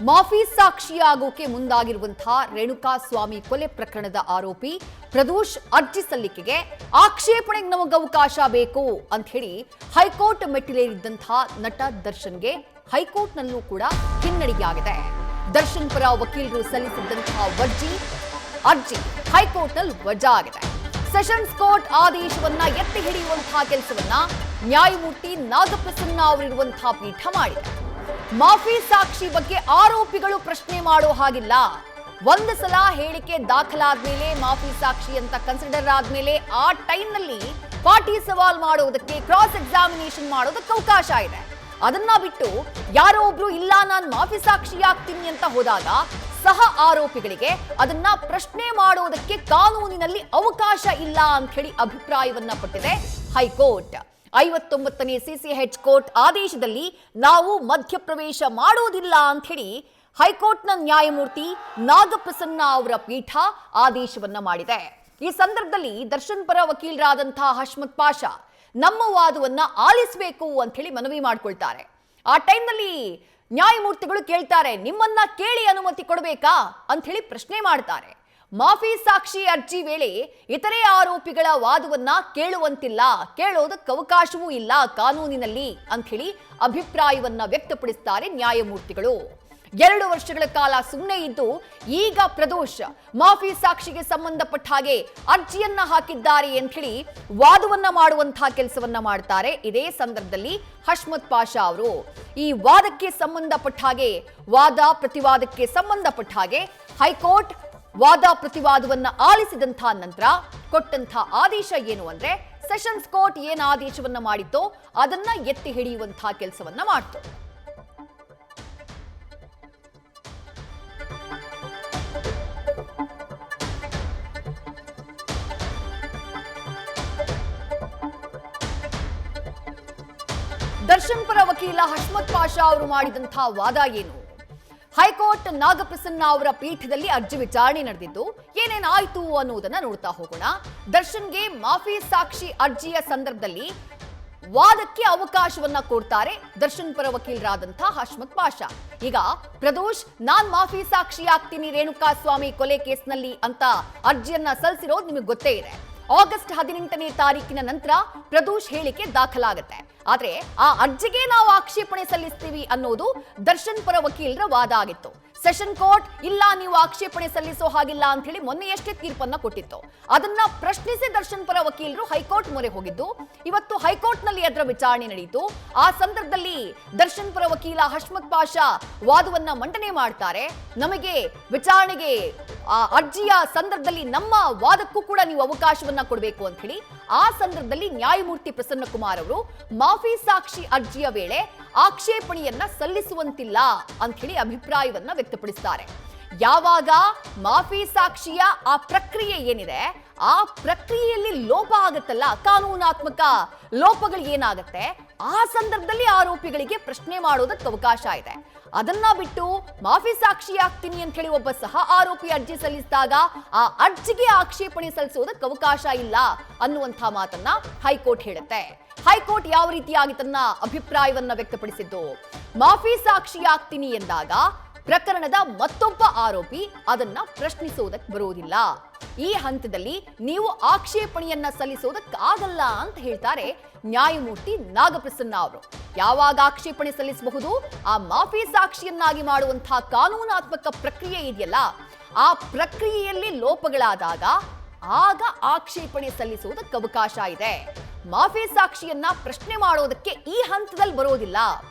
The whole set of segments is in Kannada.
ಮಾಫಿ ಸಾಕ್ಷಿಯಾಗೋಕೆ ಮುಂದಾಗಿರುವಂತಹ ರೇಣುಕಾ ಸ್ವಾಮಿ ಕೊಲೆ ಪ್ರಕರಣದ ಆರೋಪಿ ಪ್ರದೋಷ್ ಅರ್ಜಿ ಸಲ್ಲಿಕೆಗೆ ಆಕ್ಷೇಪಣೆಗೆ ನಮಗೆ ಅವಕಾಶ ಬೇಕು ಅಂತ ಹೇಳಿ ಹೈಕೋರ್ಟ್ ಮೆಟ್ಟಿಲೇರಿದ್ದಂತಹ ನಟ ದರ್ಶನ್ಗೆ ಹೈಕೋರ್ಟ್ನಲ್ಲೂ ಕೂಡ ಹಿನ್ನಡೆಯಾಗಿದೆ. ದರ್ಶನ್ ಪರ ವಕೀಲರು ಸಲ್ಲಿಸಿದ್ದಂತಹ ಅರ್ಜಿ ಹೈಕೋರ್ಟ್ನಲ್ಲಿ ವಜಾ ಆಗಿದೆ. ಸೆಷನ್ಸ್ ಕೋರ್ಟ್ ಆದೇಶವನ್ನ ಎತ್ತಿ ಹಿಡಿಯುವಂತಹ ಕೆಲಸವನ್ನ ನ್ಯಾಯಮೂರ್ತಿ ನಾಗಪ್ರಸನ್ನ ಅವರಿರುವಂತಹ ಪೀಠ ಮಾಡಿದೆ. ಮಾಫಿ ಸಾಕ್ಷಿ ಬಗ್ಗೆ ಆರೋಪಿಗಳು ಪ್ರಶ್ನೆ ಮಾಡೋ ಹಾಗಿಲ್ಲ. ಒಂದು ಸಲ ಹೇಳಿಕೆ ದಾಖಲಾದ್ಮೇಲೆ ಮಾಫಿ ಸಾಕ್ಷಿ ಅಂತ ಕನ್ಸಿಡರ್ ಆದ್ಮೇಲೆ ಆ ಟೈಮ್ನಲ್ಲಿ ಪಾಟಿ ಸವಾಲ್ ಮಾಡೋದಕ್ಕೆ, ಕ್ರಾಸ್ ಎಕ್ಸಾಮಿನೇಷನ್ ಮಾಡೋದಕ್ಕೆ ಅವಕಾಶ ಇದೆ. ಅದನ್ನ ಬಿಟ್ಟು ಯಾರೋ ಒಬ್ರು ಇಲ್ಲ ನಾನು ಮಾಫಿ ಸಾಕ್ಷಿ ಆಗ್ತೀನಿ ಅಂತ ಹೋದಾಗ ಸಹ ಆರೋಪಿಗಳಿಗೆ ಅದನ್ನ ಪ್ರಶ್ನೆ ಮಾಡೋದಕ್ಕೆ ಕಾನೂನಿನಲ್ಲಿ ಅವಕಾಶ ಇಲ್ಲ ಅಂತ ಹೇಳಿ ಅಭಿಪ್ರಾಯವನ್ನ ಪಟ್ಟಿದೆ ಹೈಕೋರ್ಟ್. 59ನೇ CCH ಕೋರ್ಟ್ ಆದೇಶದಲ್ಲಿ ನಾವು ಮಧ್ಯಪ್ರವೇಶ ಮಾಡೋದಿಲ್ಲ ಅಂತ ಹೇಳಿ ಹೈಕೋರ್ಟ್ನ ನ್ಯಾಯಮೂರ್ತಿ ನಾಗಪ್ರಸನ್ನ ಅವರ ಪೀಠ ಆದೇಶವನ್ನ ಮಾಡಿದೆ. ಈ ಸಂದರ್ಭದಲ್ಲಿ ದರ್ಶನ್ ಪರ ವಕೀಲರಾದಂತಹ ಹಶ್ಮತ್ ಪಾಷಾ ನಮ್ಮ ವಾದವನ್ನ ಆಲಿಸಬೇಕು ಅಂತ ಹೇಳಿ ಮನವಿ ಮಾಡ್ಕೊಳ್ತಾರೆ. ಆ ಟೈಮ್ನಲ್ಲಿ ನ್ಯಾಯಮೂರ್ತಿಗಳು ಕೇಳ್ತಾರೆ, ನಿಮ್ಮನ್ನ ಕೇಳಿ ಅನುಮತಿ ಕೊಡಬೇಕಾ ಅಂತ ಹೇಳಿ ಪ್ರಶ್ನೆ ಮಾಡ್ತಾರೆ. ಮಾಫಿ ಸಾಕ್ಷಿ ಅರ್ಜಿ ವೇಳೆ ಇತರೆ ಆರೋಪಿಗಳ ವಾದವನ್ನ ಕೇಳುವಂತಿಲ್ಲ, ಕೇಳೋದಕ್ಕೆ ಅವಕಾಶವೂ ಇಲ್ಲ ಕಾನೂನಿನಲ್ಲಿ ಅಂತ ಹೇಳಿ ಅಭಿಪ್ರಾಯವನ್ನ ವ್ಯಕ್ತಪಡಿಸುತ್ತಾರೆ ನ್ಯಾಯಮೂರ್ತಿಗಳು. 2 ವರ್ಷಗಳ ಕಾಲ ಸುಮ್ಮನೆ ಇದ್ದು ಈಗ ಪ್ರದೋಷ್ ಮಾಫಿ ಸಾಕ್ಷಿಗೆ ಸಂಬಂಧಪಟ್ಟ ಹಾಗೆ ಅರ್ಜಿಯನ್ನ ಹಾಕಿದ್ದಾರೆ ಅಂತ ಹೇಳಿ ವಾದವನ್ನ ಮಾಡುವಂತಹ ಕೆಲಸವನ್ನ ಮಾಡ್ತಾರೆ. ಇದೇ ಸಂದರ್ಭದಲ್ಲಿ ಹಶ್ಮತ್ ಪಾಷಾ ಅವರು ಈ ವಾದಕ್ಕೆ ಸಂಬಂಧಪಟ್ಟ ಹಾಗೆ, ವಾದ ಪ್ರತಿವಾದಕ್ಕೆ ಸಂಬಂಧಪಟ್ಟ ಹಾಗೆ ಹೈಕೋರ್ಟ್ ವಾದ ಪ್ರತಿವಾದವನ್ನ ಆಲಿಸಿದಂತಹ ನಂತರ ಕೊಟ್ಟಂತಹ ಆದೇಶ ಏನು ಅಂದ್ರೆ, ಸೆಷನ್ಸ್ ಕೋರ್ಟ್ ಏನ್ ಆದೇಶವನ್ನ ಮಾಡಿತ್ತೋ ಅದನ್ನ ಎತ್ತಿ ಹಿಡಿಯುವಂತಹ ಕೆಲಸವನ್ನ ಮಾಡ್ತು. ದರ್ಶನ್ ಪರ ವಕೀಲ ಹಶ್ಮತ್ ಪಾಷಾ ಅವರು ಮಾಡಿದಂತಹ ವಾದ ಏನು? ಹೈಕೋರ್ಟ್ ನಾಗಪ್ರಸನ್ನ ಅವರ ಪೀಠದಲ್ಲಿ ಅರ್ಜಿ ವಿಚಾರಣೆ ನಡೆದಿದ್ದು ಏನೇನಾಯ್ತು ಅನ್ನೋದನ್ನ ನೋಡ್ತಾ ಹೋಗೋಣ. ದರ್ಶನ್ಗೆ ಮಾಫಿ ಸಾಕ್ಷಿ ಅರ್ಜಿಯ ಸಂದರ್ಭದಲ್ಲಿ ವಾದಕ್ಕೆ ಅವಕಾಶವನ್ನ ಕೊಡ್ತಾರೆ ದರ್ಶನ್ ಪರ ವಕೀಲರಾದಂತಹ ಹಶ್ಮತ್ ಪಾಷಾ. ಈಗ ಪ್ರದೋಷ್ ನಾನ್ ಮಾಫಿ ಸಾಕ್ಷಿ ಆಗ್ತೀನಿ ರೇಣುಕಾ ಸ್ವಾಮಿ ಕೊಲೆ ಕೇಸ್ನಲ್ಲಿ ಅಂತ ಅರ್ಜಿಯನ್ನ ಸಲ್ಲಿಸಿರೋದು ನಿಮಗೆ ಗೊತ್ತೇ ಇದೆ. ಆಗಸ್ಟ್ 18ನೇ ತಾರೀಕಿನ ನಂತರ ಪ್ರದೋಷ್ ಹೇಳಿಕೆ ದಾಖಲಾಗುತ್ತೆ. ಆದ್ರೆ ಆ ಅರ್ಜಿಗೆ ನಾವು ಆಕ್ಷೇಪಣೆ ಸಲ್ಲಿಸ್ತೀವಿ ಅನ್ನೋದು ದರ್ಶನ್ ಪರ ವಕೀಲರ ವಾದ ಆಗಿತ್ತು. ಸೆಷನ್ ಕೋರ್ಟ್ ಇಲ್ಲ, ನೀವು ಆಕ್ಷೇಪಣೆ ಸಲ್ಲಿಸೋ ಹಾಗಿಲ್ಲ ಅಂತ ಹೇಳಿ ಮೊನ್ನೆಯಷ್ಟೇ ತೀರ್ಪನ್ನ ಕೊಟ್ಟಿತ್ತು. ಅದನ್ನ ಪ್ರಶ್ನಿಸಿ ದರ್ಶನ್ ಪರ ವಕೀಲರು ಹೈಕೋರ್ಟ್ ಮೊರೆ ಹೋಗಿದ್ದು ಇವತ್ತು ಹೈಕೋರ್ಟ್ ನಲ್ಲಿ ಅದರ ವಿಚಾರಣೆ ನಡೆಯಿತು. ಆ ಸಂದರ್ಭದಲ್ಲಿ ದರ್ಶನ್ ಪರ ವಕೀಲ ಹಶ್ಮತ್ ಪಾಷಾ ವಾದವನ್ನ ಮಂಡನೆ ಮಾಡ್ತಾರೆ. ನಮಗೆ ವಿಚಾರಣೆಗೆ ಅರ್ಜಿಯ ಸಂದರ್ಭದಲ್ಲಿ ನಮ್ಮ ವಾದಕ್ಕೂ ಕೂಡ ನೀವು ಅವಕಾಶವನ್ನ ಕೊಡಬೇಕು ಅಂತ ಹೇಳಿ ಆ ಸಂದರ್ಭದಲ್ಲಿ ನ್ಯಾಯಮೂರ್ತಿ ಪ್ರಸನ್ನ ಕುಮಾರ್ ಅವರು ಮಾಫಿ ಸಾಕ್ಷಿ ಅರ್ಜಿಯ ವೇಳೆ ಆಕ್ಷೇಪಣೆಯನ್ನ ಸಲ್ಲಿಸುವಂತಿಲ್ಲ ಅಂತ ಹೇಳಿ ಅಭಿಪ್ರಾಯವನ್ನ ವ್ಯಕ್ತಪಡಿಸುತ್ತಾರೆ. ಯಾವಾಗ ಮಾಫಿ ಸಾಕ್ಷಿಯ ಆ ಪ್ರಕ್ರಿಯೆ ಏನಿದೆ ಆ ಪ್ರಕ್ರಿಯೆಯಲ್ಲಿ ಲೋಪ ಆಗುತ್ತಲ್ಲ, ಕಾನೂನಾತ್ಮಕ ಲೋಪಗಳು ಏನಾಗುತ್ತೆ, ಆ ಸಂದರ್ಭದಲ್ಲಿ ಆರೋಪಿಗಳಿಗೆ ಪ್ರಶ್ನೆ ಮಾಡೋದಕ್ಕೆ ಅವಕಾಶ ಇದೆ. ಅದನ್ನ ಬಿಟ್ಟು ಮಾಫಿ ಸಾಕ್ಷಿ ಆಗ್ತೀನಿ ಅಂತ ಹೇಳಿ ಒಬ್ಬ ಸಹ ಆರೋಪಿ ಅರ್ಜಿ ಸಲ್ಲಿಸಿದಾಗ ಆ ಅರ್ಜಿಗೆ ಆಕ್ಷೇಪಣೆ ಸಲ್ಲಿಸೋದಕ್ಕೆ ಅವಕಾಶ ಇಲ್ಲ ಅನ್ನುವಂಥ ಮಾತನ್ನ ಹೈಕೋರ್ಟ್ ಹೇಳುತ್ತೆ. ಹೈಕೋರ್ಟ್ ಯಾವ ರೀತಿಯಾಗಿ ತನ್ನ ಅಭಿಪ್ರಾಯವನ್ನ ವ್ಯಕ್ತಪಡಿಸಿದ್ದು, ಮಾಫಿ ಸಾಕ್ಷಿ ಆಗ್ತೀನಿ ಎಂದಾಗ ಪ್ರಕರಣದ ಮತ್ತೊಬ್ಬ ಆರೋಪಿ ಅದನ್ನ ಪ್ರಶ್ನಿಸೋದಕ್ಕೆ ಬರೋದಿಲ್ಲ. ಈ ಹಂತದಲ್ಲಿ ನೀವು ಆಕ್ಷೇಪಣೆಯನ್ನ ಸಲ್ಲಿಸೋದಕ್ಕಾಗಲ್ಲ ಅಂತ ಹೇಳ್ತಾರೆ ನ್ಯಾಯಮೂರ್ತಿ ನಾಗಪ್ರಸನ್ನ ಅವರು. ಯಾವಾಗ ಆಕ್ಷೇಪಣೆ ಸಲ್ಲಿಸಬಹುದು, ಆ ಮಾಫಿ ಸಾಕ್ಷಿಯನ್ನಾಗಿ ಮಾಡುವಂತಹ ಕಾನೂನಾತ್ಮಕ ಪ್ರಕ್ರಿಯೆ ಇದೆಯಲ್ಲ, ಆ ಪ್ರಕ್ರಿಯೆಯಲ್ಲಿ ಲೋಪಗಳಾದಾಗ ಆಗ ಆಕ್ಷೇಪಣೆ ಸಲ್ಲಿಸುವುದಕ್ಕೆ ಅವಕಾಶ ಇದೆ. ಮಾಫಿ ಸಾಕ್ಷಿಯನ್ನ ಪ್ರಶ್ನೆ ಮಾಡೋದಕ್ಕೆ ಈ ಹಂತದಲ್ಲಿ ಬರೋದಿಲ್ಲ.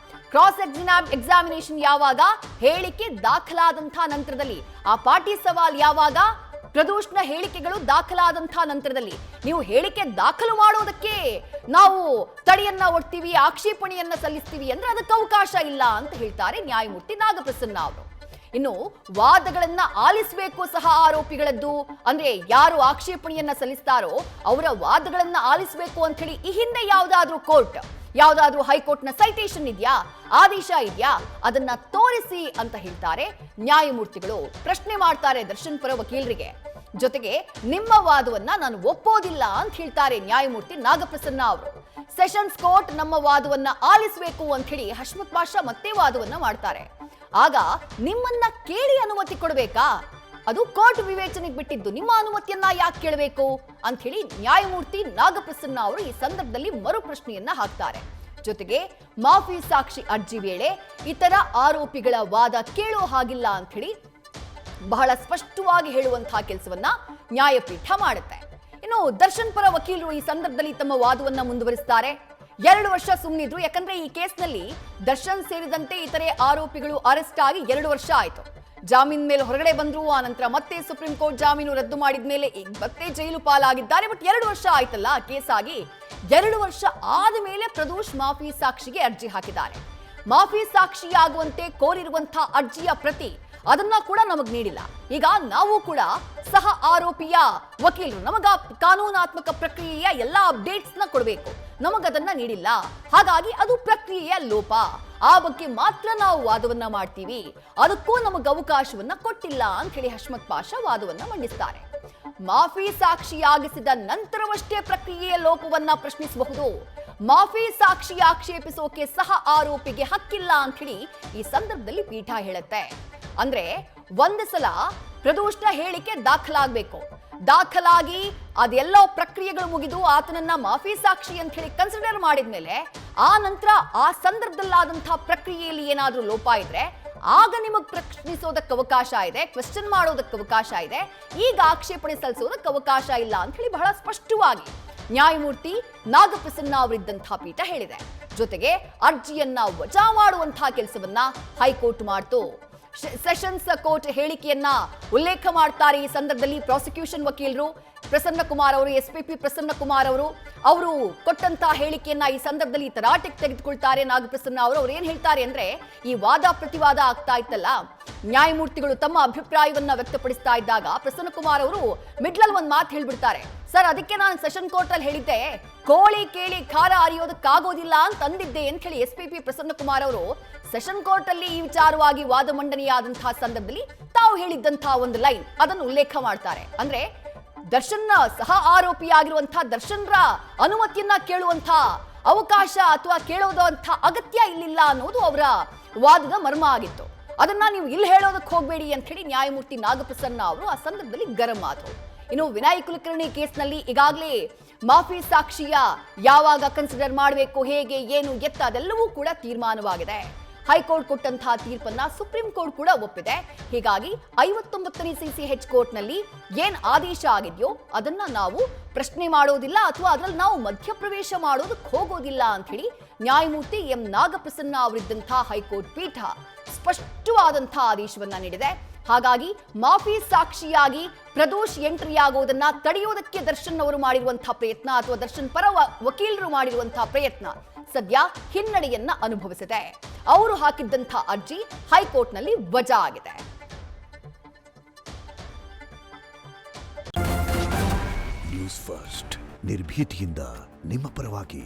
ಕ್ರಾಸ್ ಎಕ್ಸಾಮಿನೇಷನ್ ಯಾವಾಗ, ಹೇಳಿಕೆ ದಾಖಲಾದಂತಹ ನಂತರದಲ್ಲಿ, ಆ ಪಾಟಿ ಸವಾಲ್ ಯಾವಾಗ, ಪ್ರದೋಷ್ನ ಹೇಳಿಕೆಗಳು ದಾಖಲಾದಂತಹ ನಂತರದಲ್ಲಿ. ನೀವು ಹೇಳಿಕೆ ದಾಖಲು ಮಾಡೋದಕ್ಕೆ ನಾವು ತಡೆಯನ್ನ ಒಡ್ತೀವಿ, ಆಕ್ಷೇಪಣೆಯನ್ನ ಸಲ್ಲಿಸ್ತೀವಿ ಅಂದ್ರೆ ಅದಕ್ಕೆ ಅವಕಾಶ ಇಲ್ಲ ಅಂತ ಹೇಳ್ತಾರೆ ನ್ಯಾಯಮೂರ್ತಿ ನಾಗಪ್ರಸನ್ನ ಅವರು. ಇನ್ನು ವಾದಗಳನ್ನ ಆಲಿಸಬೇಕು ಸಹ ಆರೋಪಿಗಳದ್ದು, ಅಂದ್ರೆ ಯಾರು ಆಕ್ಷೇಪಣೆಯನ್ನ ಸಲ್ಲಿಸ್ತಾರೋ ಅವರ ವಾದಗಳನ್ನ ಆಲಿಸಬೇಕು ಅಂತ ಹೇಳಿ ಈ ಹಿಂದೆ ಯಾವ್ದಾದ್ರೂ ಹೈಕೋರ್ಟ್ನ ಸೈಟೇಷನ್ ಇದೆಯಾ, ಆದೇಶ ಇದೆಯಾ, ಅದನ್ನ ತೋರಿಸಿ ಅಂತ ಹೇಳ್ತಾರೆ ನ್ಯಾಯಮೂರ್ತಿಗಳು. ಪ್ರಶ್ನೆ ಮಾಡ್ತಾರೆ ದರ್ಶನ್ ಪರ ವಕೀಲರಿಗೆ. ಜೊತೆಗೆ ನಿಮ್ಮ ವಾದವನ್ನ ನಾನು ಒಪ್ಪೋದಿಲ್ಲ ಅಂತ ಹೇಳ್ತಾರೆ ನ್ಯಾಯಮೂರ್ತಿ ನಾಗಪ್ರಸನ್ನ ಅವರು. ಸೆಷನ್ಸ್ ಕೋರ್ಟ್ ನಮ್ಮ ವಾದವನ್ನ ಆಲಿಸಬೇಕು ಅಂತ ಹೇಳಿ ಹಶ್ಮತ್ ಪಾಷಾ ಮತ್ತೆ ವಾದವನ್ನ ಮಾಡ್ತಾರೆ. ಆಗ ನಿಮ್ಮನ್ನ ಕೇಳಿ ಅನುಮತಿ ಕೊಡಬೇಕಾ? ಅದು ಕೋರ್ಟ್ ವಿವೇಚನೆಗೆ ಬಿಟ್ಟಿದ್ದು. ನಿಮ್ಮ ಅನುಮತಿಯನ್ನ ಯಾಕೆ ಕೇಳಬೇಕು ಅಂತ ಹೇಳಿ ನ್ಯಾಯಮೂರ್ತಿ ನಾಗಪ್ರಸನ್ನ ಅವರು ಈ ಸಂದರ್ಭದಲ್ಲಿ ಮರು ಪ್ರಶ್ನೆಯನ್ನ ಹಾಕ್ತಾರೆ. ಜೊತೆಗೆ ಮಾಫಿ ಸಾಕ್ಷಿ ಅರ್ಜಿ ವೇಳೆ ಇತರ ಆರೋಪಿಗಳ ವಾದ ಕೇಳೋ ಹಾಗಿಲ್ಲ ಅಂತ ಹೇಳಿ ಬಹಳ ಸ್ಪಷ್ಟವಾಗಿ ಹೇಳುವಂತಹ ಕೆಲಸವನ್ನ ನ್ಯಾಯಪೀಠ ಮಾಡುತ್ತೆ. ಇನ್ನು ದರ್ಶನ್ ಪರ ವಕೀಲರು ಈ ಸಂದರ್ಭದಲ್ಲಿ ತಮ್ಮ ವಾದವನ್ನ ಮುಂದುವರಿಸುತ್ತಾರೆ. 2 ವರ್ಷ ಸುಮ್ಮನಿದ್ರು, ಯಾಕಂದ್ರೆ ಈ ಕೇಸ್ನಲ್ಲಿ ದರ್ಶನ್ ಸೇರಿದಂತೆ ಇತರೆ ಆರೋಪಿಗಳು ಅರೆಸ್ಟ್ ಆಗಿ 2 ವರ್ಷ ಆಯ್ತು. ಜಾಮೀನ್ ಮೇಲೆ ಹೊರಗಡೆ ಬಂದ್ರು, ಆ ನಂತರ ಮತ್ತೆ ಸುಪ್ರೀಂ ಕೋರ್ಟ್ ಜಾಮೀನು ರದ್ದು ಮಾಡಿದ ಮೇಲೆ ಈಗ ಮತ್ತೆ ಜೈಲು ಪಾಲಾಗಿದ್ದಾರೆ. ಬಟ್ 2 ವರ್ಷ ಆಯ್ತಲ್ಲ ಕೇಸ್ ಆಗಿ. 2 ವರ್ಷ ಆದ ಮೇಲೆ ಪ್ರದೋಷ್ ಮಾಫಿ ಸಾಕ್ಷಿಗೆ ಅರ್ಜಿ ಹಾಕಿದ್ದಾರೆ. ಮಾಫಿ ಸಾಕ್ಷಿಯಾಗುವಂತೆ ಕೋರಿರುವಂತಹ ಅರ್ಜಿಯ ಪ್ರತಿ ಅದನ್ನ ಕೂಡ ನಮಗ್ ನೀಡಿಲ್ಲ. ಈಗ ನಾವು ಕೂಡ ಸಹ ಆರೋಪಿಯ ವಕೀಲರು, ನಮಗ ಕಾನೂನಾತ್ಮಕ ಪ್ರಕ್ರಿಯೆಯ ಎಲ್ಲಾ ಅಪ್ಡೇಟ್ಸ್ ನ ಕೊಡಬೇಕು, ನಮಗದನ್ನ ನೀಡಿಲ್ಲ. ಹಾಗಾಗಿ ಅದು ಪ್ರಕ್ರಿಯೆಯ ಲೋಪ. ಆ ಬಗ್ಗೆ ಮಾತ್ರ ನಾವು ವಾದವನ್ನ ಮಾಡ್ತೀವಿ, ಅದಕ್ಕೂ ನಮಗೆ ಅವಕಾಶವನ್ನ ಕೊಟ್ಟಿಲ್ಲ ಅಂತ ಹೇಳಿ ಹಶ್ಮತ್ ಪಾಷಾ ವಾದವನ್ನ ಮಂಡಿಸ್ತಾರೆ. ಮಾಫಿ ಸಾಕ್ಷಿಯಾಗಿಸಿದ ನಂತರವಷ್ಟೇ ಪ್ರಕ್ರಿಯೆಯ ಲೋಪವನ್ನ ಪ್ರಶ್ನಿಸಬಹುದು. ಮಾಫಿ ಸಾಕ್ಷಿ ಆಕ್ಷೇಪಿಸೋಕೆ ಸಹ ಆರೋಪಿಗೆ ಹಕ್ಕಿಲ್ಲ ಅಂತ ಹೇಳಿ ಈ ಸಂದರ್ಭದಲ್ಲಿ ಪೀಠ ಹೇಳುತ್ತೆ. ಅಂದ್ರೆ ಒಂದು ಸಲ ಪ್ರದೋಷ್ನ ಹೇಳಿಕೆ ದಾಖಲಾಗಬೇಕು, ದಾಖಲಾಗಿ ಅದೆಲ್ಲ ಪ್ರಕ್ರಿಯೆಗಳು ಮುಗಿದು ಆತನನ್ನ ಮಾಫಿ ಸಾಕ್ಷಿ ಅಂತ ಹೇಳಿ ಕನ್ಸಿಡರ್ ಮಾಡಿದ್ಮೇಲೆ ಆ ನಂತರ ಆ ಸಂದರ್ಭದಲ್ಲಾದಂತಹ ಪ್ರಕ್ರಿಯೆಯಲ್ಲಿ ಏನಾದ್ರೂ ಲೋಪ ಇದ್ರೆ ಆಗ ನಿಮಗೆ ಪ್ರಶ್ನಿಸೋದಕ್ಕೆ ಅವಕಾಶ ಇದೆ, ಕ್ವೆಶ್ಚನ್ ಮಾಡೋದಕ್ಕೆ ಅವಕಾಶ ಇದೆ. ಈಗ ಆಕ್ಷೇಪಣೆ ಸಲ್ಲಿಸೋದಕ್ಕೆ ಅವಕಾಶ ಇಲ್ಲ ಅಂತ ಹೇಳಿ ಬಹಳ ಸ್ಪಷ್ಟವಾಗಿ ನ್ಯಾಯಮೂರ್ತಿ ನಾಗಪ್ರಸನ್ನ ಅವರಿದ್ದಂತಹ ಪೀಠ ಹೇಳಿದೆ. ಜೊತೆಗೆ ಅರ್ಜಿಯನ್ನ ವಜಾ ಮಾಡುವಂತಹ ಕೆಲಸವನ್ನ ಹೈಕೋರ್ಟ್ ಮಾಡ್ತು. ಸೆಷನ್ಸ್ ಕೋರ್ಟ್ ಹೇಳಿಕೆಯನ್ನ ಉಲ್ಲೇಖ ಮಾಡ್ತಾರೆ. ಈ ಸಂದರ್ಭದಲ್ಲಿ ಪ್ರಾಸಿಕ್ಯೂಷನ್ ವಕೀಲರು ಪ್ರಸನ್ನ ಕುಮಾರ್ ಅವರು, ಎಸ್ಪಿಪಿ ಪ್ರಸನ್ನ ಕುಮಾರ್ ಅವರು ಕೊಟ್ಟಂತಹ ಹೇಳಿಕೆಯನ್ನ ಈ ಸಂದರ್ಭದಲ್ಲಿ ತರಾಟೆಗೆ ತೆಗೆದುಕೊಳ್ತಾರೆ. ನಾಗಪ್ರಸನ್ನ ಅವರು ಏನ್ ಹೇಳ್ತಾರೆ ಅಂದ್ರೆ, ಈ ವಾದ ಪ್ರತಿವಾದ ಆಗ್ತಾ ಇತ್ತಲ್ಲ, ನ್ಯಾಯಮೂರ್ತಿಗಳು ತಮ್ಮ ಅಭಿಪ್ರಾಯವನ್ನ ವ್ಯಕ್ತಪಡಿಸ್ತಾ ಇದ್ದಾಗ ಪ್ರಸನ್ನ ಕುಮಾರ್ ಅವರು ಮಿಡ್ಲಲ್ಲಿ ಒಂದು ಮಾತು ಹೇಳ್ಬಿಡ್ತಾರೆ. ಸರ್, ಅದಕ್ಕೆ ನಾನು ಸೆಷನ್ ಕೋರ್ಟ್ ಅಲ್ಲಿ ಹೇಳಿದ್ದೆ, ಕೋಳಿ ಕೇಳಿ ಖಾರ ಅರಿಯೋದಕ್ಕಾಗೋದಿಲ್ಲ ಅಂತ ಅಂದಿದ್ದೆ ಅಂತ ಹೇಳಿ ಎಸ್ಪಿಪಿ ಪ್ರಸನ್ನ ಕುಮಾರ್ ಅವರು ಸೆಷನ್ ಕೋರ್ಟ್ ಅಲ್ಲಿ ಈ ವಿಚಾರವಾಗಿ ವಾದ ಮಂಡನೆಯಾದಂತಹ ಸಂದರ್ಭದಲ್ಲಿ ತಾವು ಹೇಳಿದ್ದಂತಹ ಒಂದು ಲೈನ್ ಅದನ್ನು ಉಲ್ಲೇಖ ಮಾಡ್ತಾರೆ. ಅಂದ್ರೆ ದರ್ಶನ್ನ ಸಹ ಆರೋಪಿಯಾಗಿರುವಂತಹ ದರ್ಶನ್ರ ಅನುಮತಿಯನ್ನ ಕೇಳುವಂತಹ ಅವಕಾಶ ಅಥವಾ ಕೇಳೋದಂಥ ಅಗತ್ಯ ಇಲ್ಲಿಲ್ಲ ಅನ್ನೋದು ಅವರ ವಾದದ ಮರ್ಮ ಆಗಿತ್ತು. ಅದನ್ನ ನೀವು ಇಲ್ಲಿ ಹೇಳೋದಕ್ಕೆ ಹೋಗಬೇಡಿ ಅಂತ ಹೇಳಿ ನ್ಯಾಯಮೂರ್ತಿ ನಾಗಪ್ರಸನ್ನ ಅವರು ಆ ಸಂದರ್ಭದಲ್ಲಿ ಗರಂ ಆದ್ರು. ಇನ್ನು ವಿನಯ್ ಕುಲಕರ್ಣಿ ಕೇಸ್ನಲ್ಲಿ ಈಗಾಗಲೇ ಮಾಫಿ ಸಾಕ್ಷಿಯ ಯಾವಾಗ ಕನ್ಸಿಡರ್ ಮಾಡಬೇಕು, ಹೇಗೆ, ಏನು, ಎತ್ತ ಅದೆಲ್ಲವೂ ಕೂಡ ತೀರ್ಮಾನವಾಗಿದೆ. ಹೈಕೋರ್ಟ್ ಕೊಟ್ಟಂತಹ ತೀರ್ಪನ್ನ ಸುಪ್ರೀಂ ಕೋರ್ಟ್ ಕೂಡ ಒಪ್ಪಿದೆ. ಹೀಗಾಗಿ 59ನೇ CCH ಕೋರ್ಟ್ನಲ್ಲಿ ಏನ್ ಆದೇಶ ಆಗಿದೆಯೋ ಅದನ್ನ ನಾವು ಪ್ರಶ್ನೆ ಮಾಡೋದಿಲ್ಲ ಅಥವಾ ಅದರಲ್ಲಿ ನಾವು ಮಧ್ಯಪ್ರವೇಶ ಮಾಡೋದಕ್ಕೆ ಹೋಗೋದಿಲ್ಲ ಅಂತ ಹೇಳಿ ನ್ಯಾಯಮೂರ್ತಿ ಎಂ ನಾಗಪ್ರಸನ್ನ ಅವರಿದ್ದಂತಹ ಹೈಕೋರ್ಟ್ ಪೀಠ ಸ್ಪಷ್ಟವಾದಂತಹ ಆದೇಶವನ್ನ ನೀಡಿದೆ. ಹಾಗಾಗಿ ಮಾಫಿ ಸಾಕ್ಷಿಯಾಗಿ ಪ್ರದೋಷ್ ಎಂಟ್ರಿ ಆಗೋದನ್ನ ತಡೆಯೋದಕ್ಕೆ ದರ್ಶನ್ ಅವರು ಮಾಡಿರುವಂತಹ ಪ್ರಯತ್ನ ಅಥವಾ ದರ್ಶನ್ ಪರ ವಕೀಲರು ಮಾಡಿರುವಂತಹ ಪ್ರಯತ್ನ ಸದ್ಯ ಹಿನ್ನಡೆಯನ್ನ ಅನುಭವಿಸಿದೆ. ಅವರು ಹಾಕಿದ್ದಂತಹ ಅರ್ಜಿ ಹೈಕೋರ್ಟ್ನಲ್ಲಿ ವಜಾ ಆಗಿದೆ. ನ್ಯೂಸ್ ಫಸ್ಟ್ ನಿರ್ಭೀತಿಯಿಂದ ನಿಮ್ಮ ಪರವಾಗಿ.